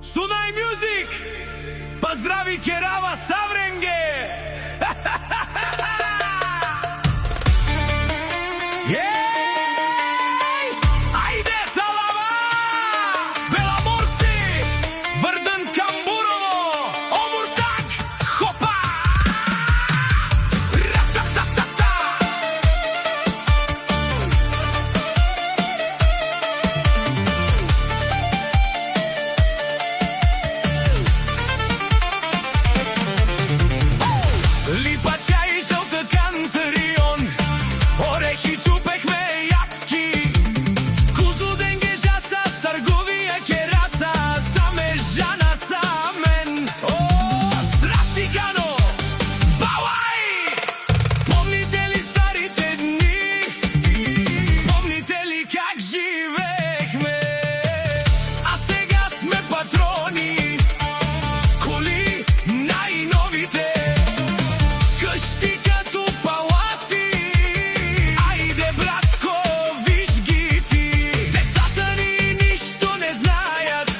Sunaj Music! Pozdravi Kerava Savrenge! Jej! Ajde Talava! Беломорци! Върдан Камбурово! Омуртак! Хопа! Ра-та-та-та-та! Липа, чай, жълта кантарион, орехи чупехме ядки, кузо денгежа с търговия кераса, саме жана самен. О, здрасти, Гано! Балай! Помните ли старите дни? Помните ли как живеехме? А сега сме патрони, коли най-новите, къщи като палати. Айде, братко, виж ги ти. Децата ни нищо не знаят,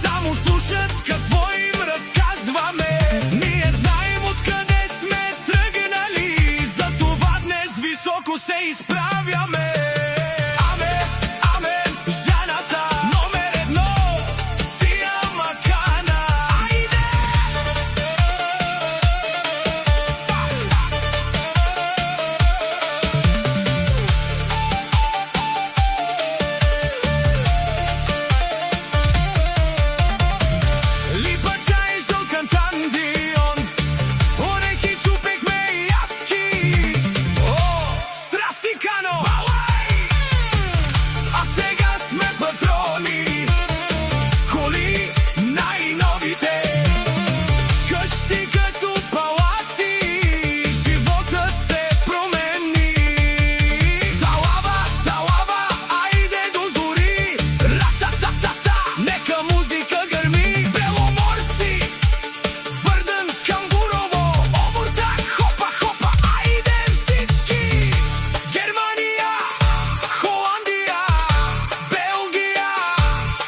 само слушат какво им разказваме. Ние знаем откъде сме тръгнали, затова днес високо се изправяме. Аме, амен, жана са номер едно, сия макана. Айде! Липа, чай, жълт кантандион, орехи чупехме ядки. О, здрасти, Кано! Балай! А сега сме патрони, коли най-новите, къщи като палати, живота се промени. Талава, талава, айде до зори, ра-та-та-та-та, нека музика гърми. Беломорци, Върдан Камбурово, Омуртак, хопа, хопа, айде всички! Германия, Холандия, Белгия,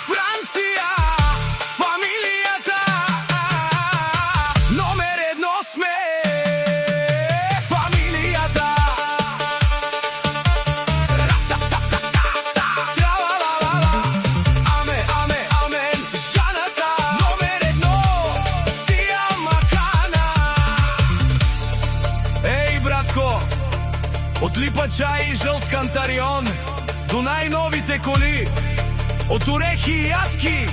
Франция, фамилията, номер едно сме, фамилията. Ра-та-та-та-та-та, тра-ла-ла-ла-ла. Аме, аме, амен, жана са номер едно, сия макана. Ей, братко, от липа, чай и жълт кантарион до най-новите коли, от орехи и ядки